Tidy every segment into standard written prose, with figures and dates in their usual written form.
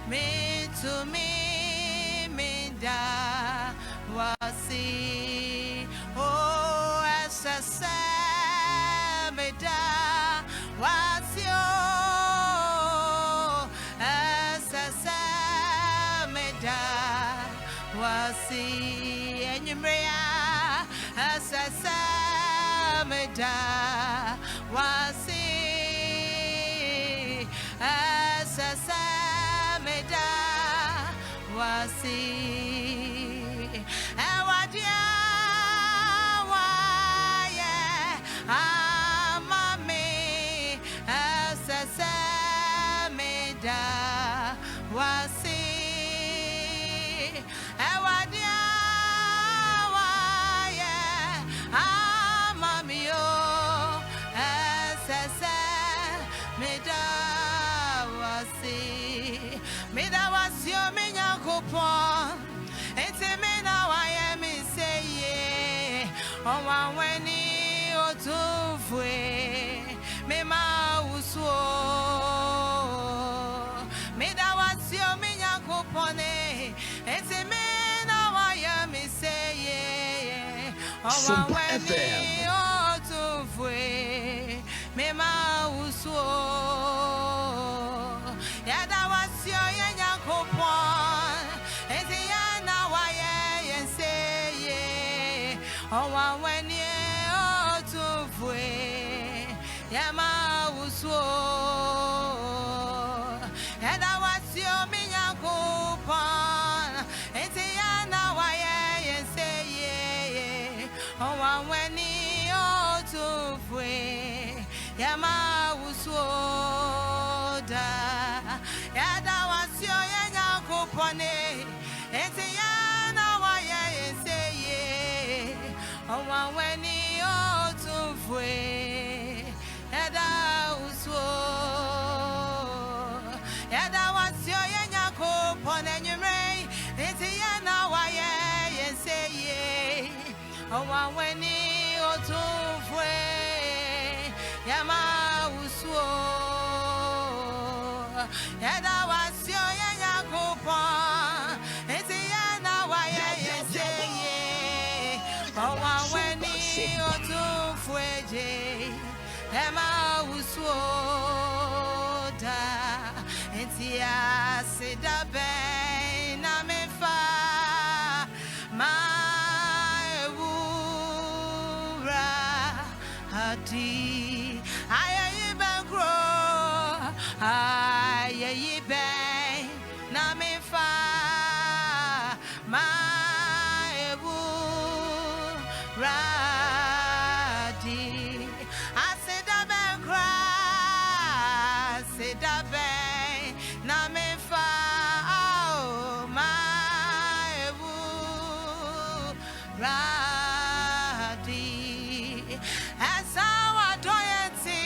Me to me da wasi. Oh, as I say, me da wasi. Oh, as I say, me da wasi. And you may as I say, me da wasi. As I say, me da wasi. Ewadia wa ye amami. As I say, me da wasi. Ewadia wa ye amami yo. As I say, me da wasi. Me da wasi yo me nyakopon. Enti me na wa ye me say ye. Owa weni otufwe. Me ma usuo. Me da wasi yo me nyakopon. Enti me na wa ye me say ye. Owa weni otufwe. Me ma usuo. Yada wasi yo ye nyakopon. Enti ya na wa ye say ye. Owa weni otufwe. Ya ma usuo. Yada wasi yo me nyakopon. Enti ya na wa ye say ye. Owa weni otufwe. Ya ma usuo da. Yada wasi yo ye nyakopon. Enti ya na wa ye say ye. Owa weni otufwe. Yada usuo. Yada wasi yo ye nyakopon enyumre. Enti ya na wa ye say ye. Owa weni otufwe. Yama usuo. Yada wasi yo ye nyakopon. Enti ya na wa ye say ye. Owa weni otufwe je. Yama usuo da. Enti ya sida be na me fa. Ma ewura adi. Ayayi ben gro. Ayayi ben na me fa. Ma ewura adi. Asida ben kra. Asida ben na me fa. Oh, ma ewura adi. Asawa doyeti.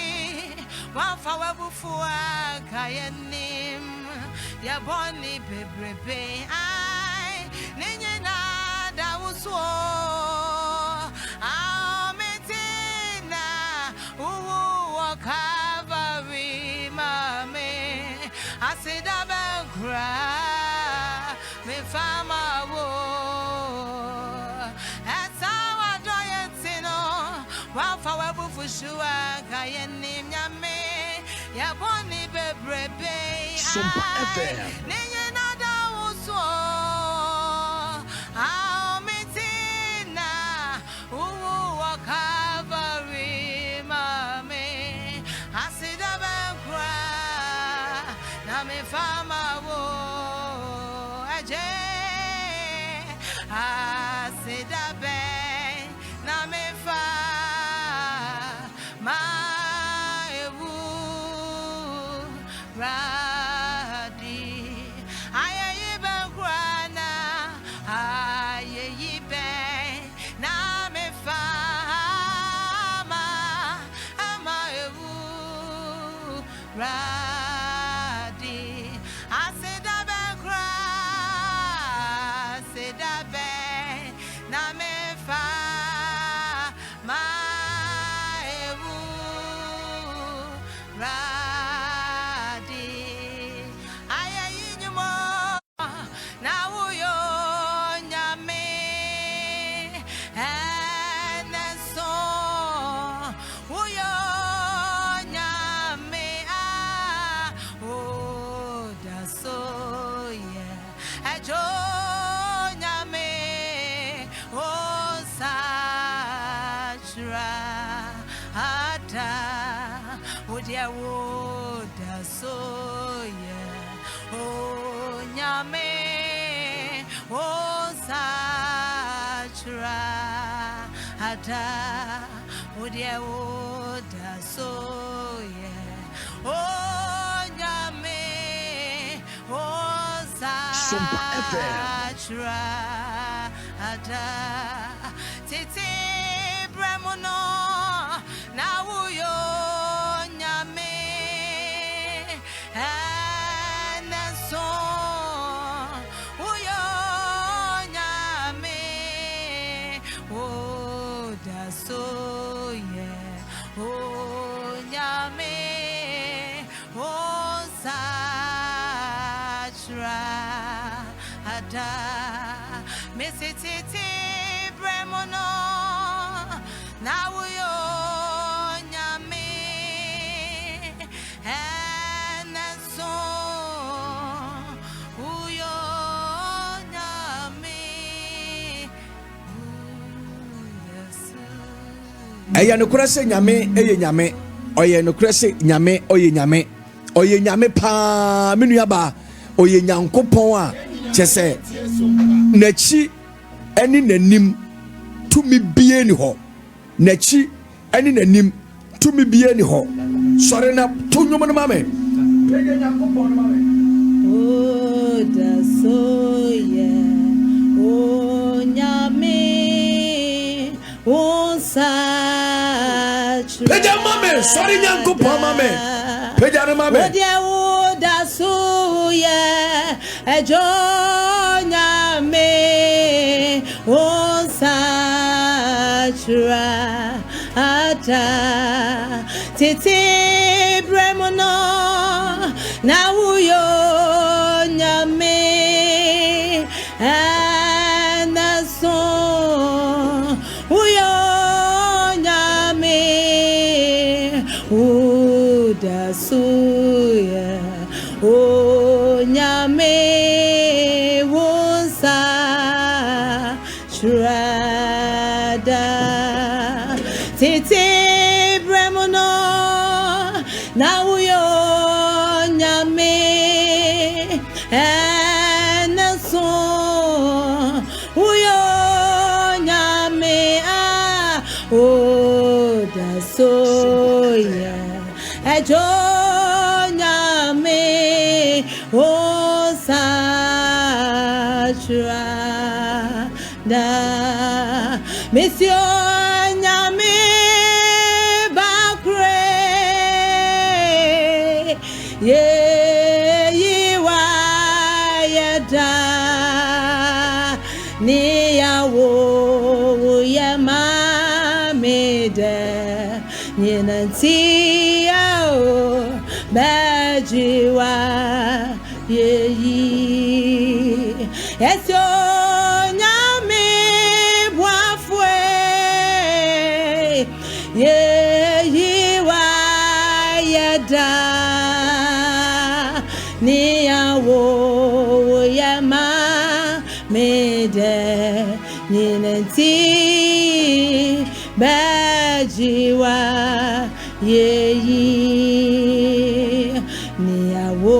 Wafa wabufua kayenim. Ya boni bebrebe. Ai ninye na da usuo. Ametina uwu wakavari mame. Asida benkra me fama wo. Asawa doyetino. Wafa wabufushua kayenim nyame. Ya boni bebrebe. Super FM. Ninye na da usuo. Ametina uwu wakavari mame. Asida benkra na me fama wo. Aje asida ben na me fa. Ma ewu radi. Ayayi ben kwana. Ayayi ben na me fa. Ama ewu radi. Asida ben kra. Asida ben na me Udia woda so yeah. Oh nyame oh sachra ada Udia woda so yeah. Oh nyame oh sachra ada tete bremono na wuyo nyame and so wuyo nyame oh da so yeah oh nyame oh sachra ada mesititi bremono now yo nyame and so uyo nyame eya no kurase nyame eye nyame oye no kurase nyame oye nyame pa menu aba oye nyankopon a chese nachi eni nanim tumi bie ni ho nachi eni nanim tumi bie ni ho sore na to nwom no mame oye nyankopon no mame oh da so yeah oh nyame oh sachra peja mame sore nyankopon mame peja no mame oh da so yeah ejo nyame oh sachra ata tete bremono na wuyo nyame and so wuyo nyame uda suya o nyame wonsa shrada tete bremono na wuyo nyame and so wuyo nyame oh da so yeah ejo nyame oh sachra da Monsieur nyame bakre ye yiwa yada ni yawo yema mede ninanti yao bajiwa ye eso nyame bwafwe ye yiwa yada ni yawo yema mede ninanti bajiwa ye ni yawo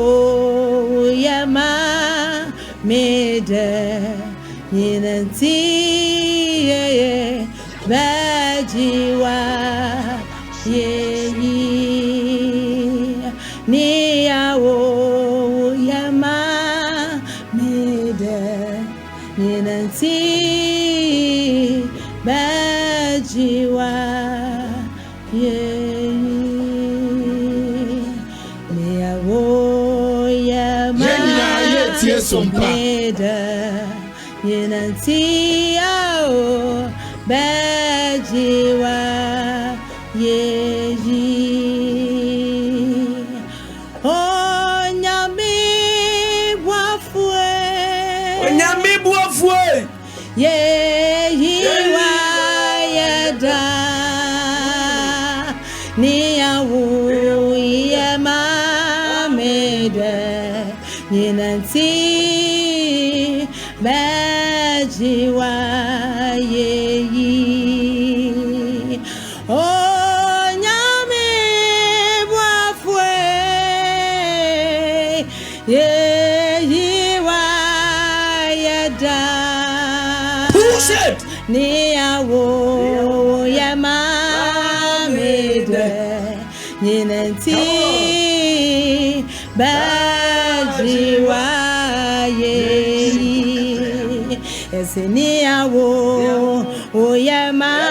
yema mede ninanti bajiwa ye ni yawo yema mede ninanti bajiwa ye ni yawo yema mede ninanti yawo bajiwa ye onyame bwafwe ye yiwa yada ni yawo yema mede ninanti bajiwa ye onyame bwa yeyiwa yeda Push it. niyawo yamamede nyinenti bajiwa yeyi esiniyawo oyamamede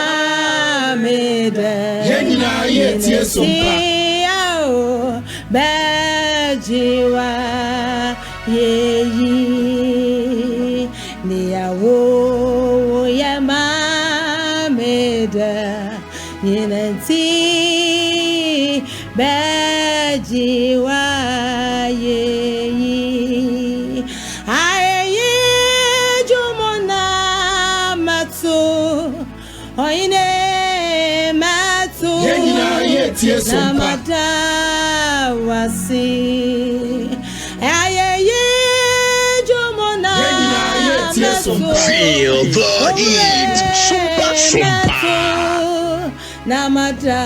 Yenina yetie sompa. bajiwa yeyi niyawo yamamede nyinenti bajiwa yeyi aye jumona matu oine matu Yenina yetie sompa. namada wasi aye jumona matu Feel the heat. Sumpa, sumpa. namada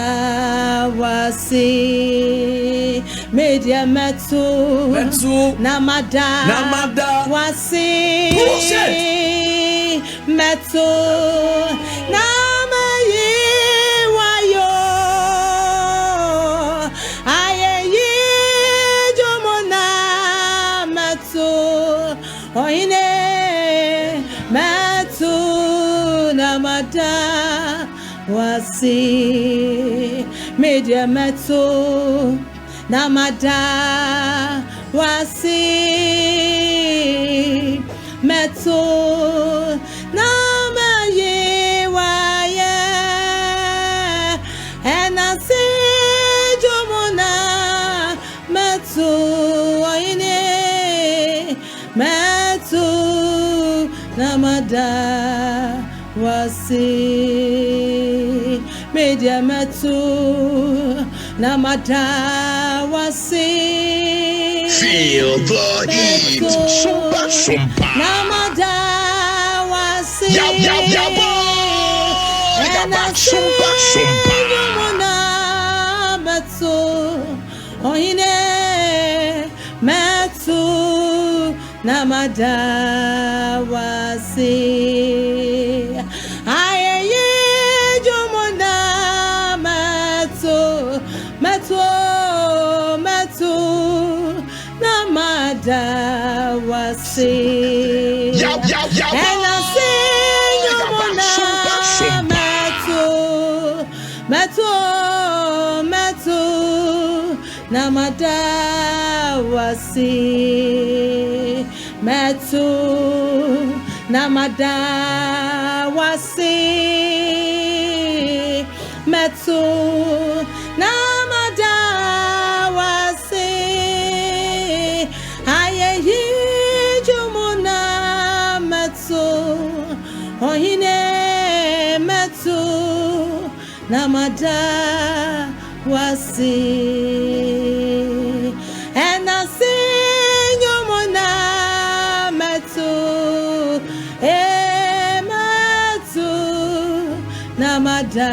wasi media metu namada wasi metu namayi wayo ayeyi jomona metu oine metu namada wasi media metu namada wasi metu namaye waye enasi jomona metu oine metu namada wasi media metu namada wasi Feel the heat. Sumpa, sumpa. namada wasi Yab, yab, yab, boy. Yaba, sumpa, sumpa. namada metu oine metu namada wasi ayeye jomona metu namada wasi Yab, yab, yab, boy. and I sing Yaba, sumpa, sumpa. metu namada wasi metu namada wasi metu namada wasi ayeyi jumuna metu ohine metu namada wasi and I sing yomona metu metu namada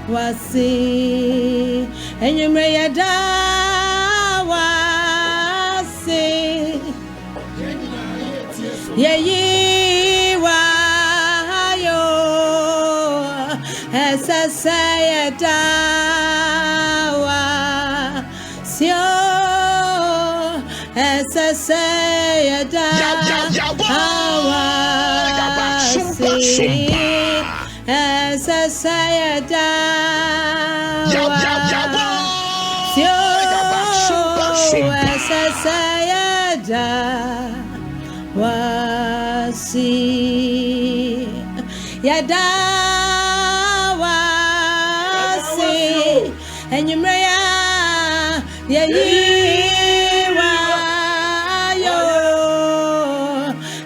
wasi enyumre yada wasi yeyi wayo esasayada sio esasayada Yab, yab, yab, boy. Yaba, sumpa, sumpa. esasayada Yab, yab, yab, boy. sio Yaba, sumpa, sumpa. esasayada wasi yada wasi enyumre ya yeyi wayo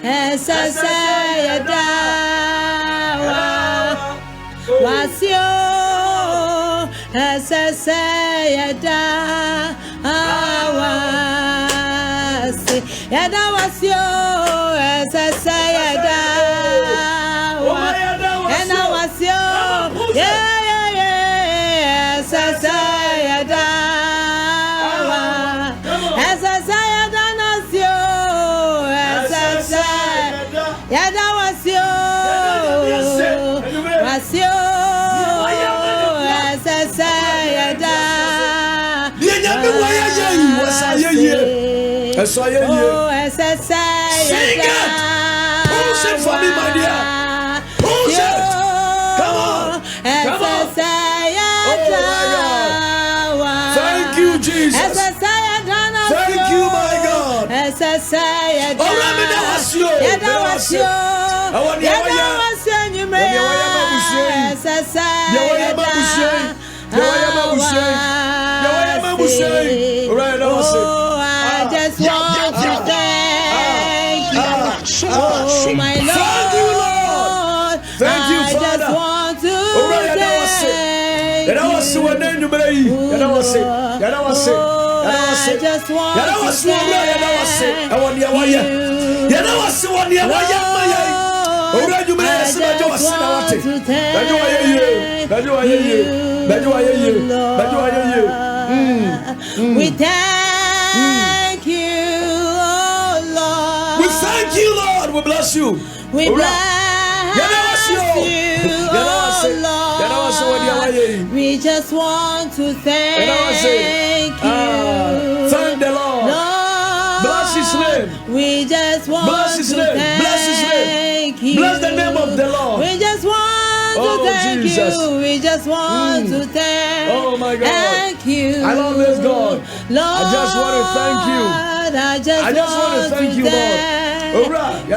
esasa yada wasio esasa yada wasi yada wasio esasa yada ena wasio esasa yada esasa yada so yeah. Oh, SSA. Sing it. Push it for me, my dear. Push it. Come on. Come on. Oh my God. Thank you, Jesus. Thank you, my God. Oh, let me know what's you. I want you. I just want to thank you. Oh, my Lord. Thank you, Lord. Thank you, I Father. just want to Alright, thank and I was so then you may. And I was it. And I was it. I just want to thank I want you. And I was so near my young. Alright, you may have said I was saying. That you are you. That you are you. That you are you. That you are you. We thank you, oh Lord. We thank you, Lord. We bless you. We bless you, oh Lord. We just want to thank you. Thank the Lord. Lord, bless His name. We just want bless His to name. thank Bless His name. you. Bless the name of the Lord. We just want to thank Jesus. you. We just want to Oh my God. thank you. I love this God. Lord, I just want to thank you. I just want to thank you, Lord. Alright,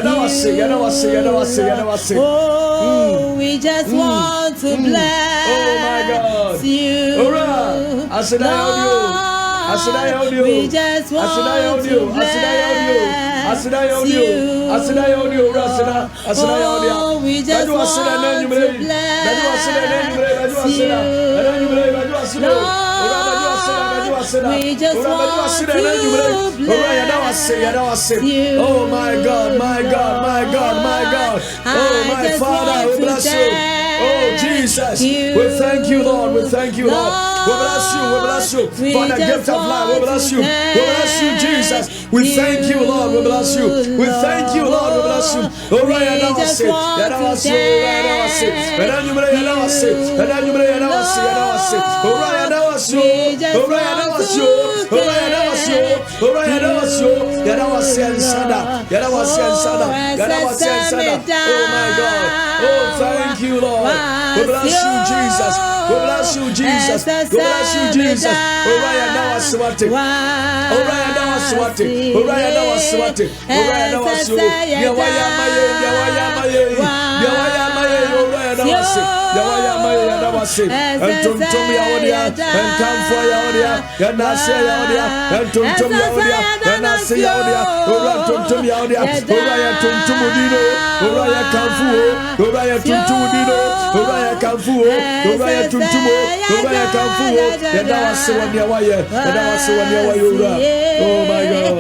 Oh, we just want to bless oh my God. you. Alright, I said I hold you. I said I hold you. We just want to bless you. I said I hold you. I said I hold you. I said I hold you. Oh, we just want to bless you. We just want to bless you. Oh my God, my God, my God, my God. Oh my Father, we bless you. Oh Jesus, we thank you, Lord. We thank you, Lord. We bless you. We bless you for the gift of life. We bless you. We bless you, Jesus. We thank you, Lord. We bless you. We thank you, Lord. We bless you. Oh right, I know I say. I know I say. I know I say. And then you may know I say. And then you may know I say. I know I say. Oh right, I know I say. Oh right, I know I say. Oh right, I know I say. Oh right, I know I say. I know I say and sada. I know I say and sada. I know I say and sada. Oh my God. Oh thank you, Lord. We bless you, Jesus. We bless you, Jesus. We bless you, Jesus. Oh right, I know I say what it. Oh right, I know I say what it. Oh right, I know I say what it. Oh right, I know I say. Yeah, why am I? Yeah, why am I? Yeah, why am I? Oh right, I know I say. Yeah, why am I? I know I say. And to me, I want ya. And come for ya, want ya. And I say ya, want ya. And to me, I want ya. And I say ya, want ya. Oh right, to me, I want ya. Oh right, to Mudino. Oh right, come for. Oh right, to Mudino. Oh right, come for. Oh right, to Tumo. Oh right, come for. And I was so near why ya. And I was so near why you are. Oh my God.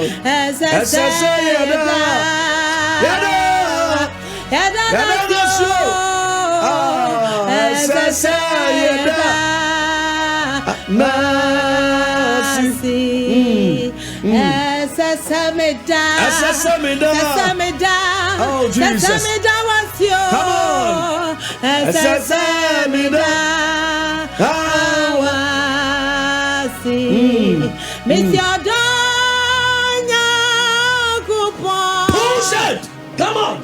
Oh Jesus. Come on. Push it. Come on.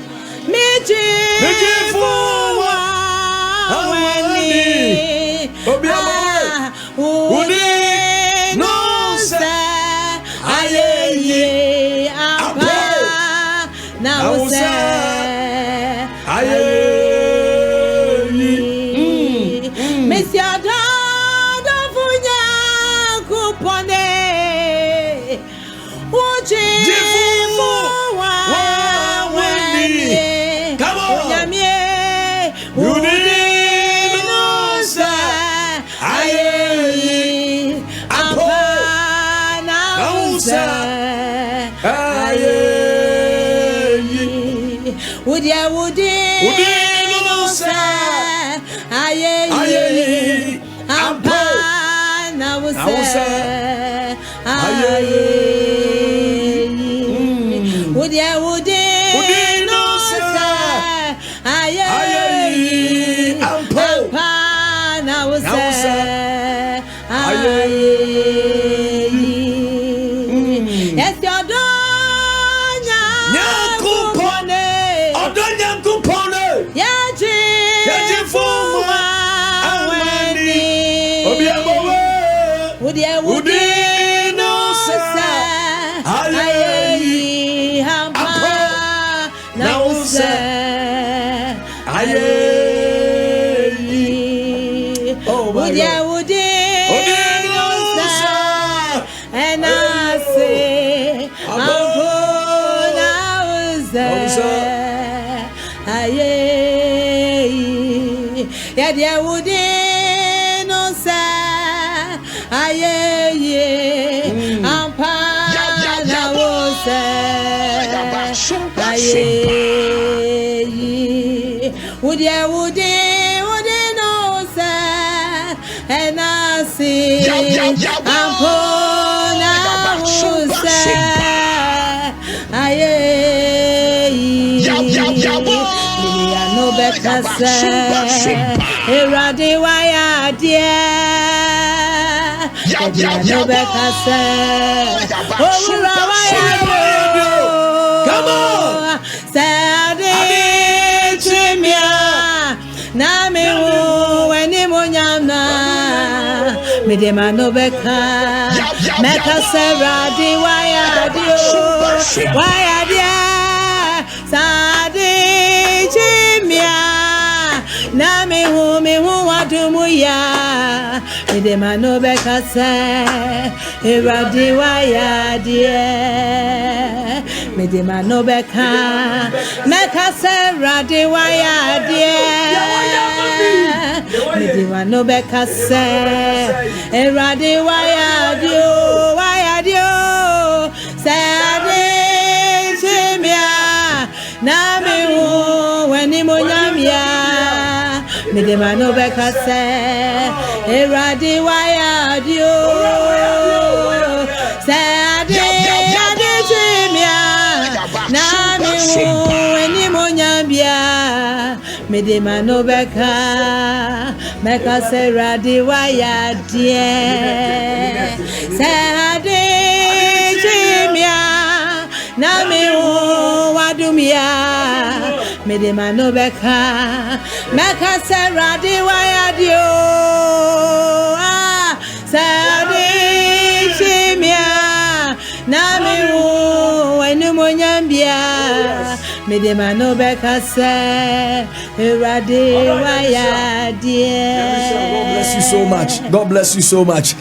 Yes, your door. Yadia Woody, and I say, I'm aye, Yadia Woody, no sir, aye, I'm Pana was aye, Woody, no sir, and I say, I'm Pana was aye. No better say, Eradi waya dear. No better say, oh waya do. Come on, say chimia. Na me when ni monyana. Me de mano beka. Meka say Eradi waya dio. Waya dear. Sadi chimia na me hu wadumu ya me de mano beka se Eradi waya die me de mano beka meka se Eradi waya die me de mano beka se Eradi waya dio Sadi na me when ni monyamia me de mano beka se Eradi waya dio ade chimia na me when ni monyamia me de mano beka meka se Eradi waya die ade chimia na me wadumia me de mano beka meka se Eradi waya dio sadi chimia na me wenu monyambia me de mano beka se Eradi waya die. God bless you so much. God bless you so much.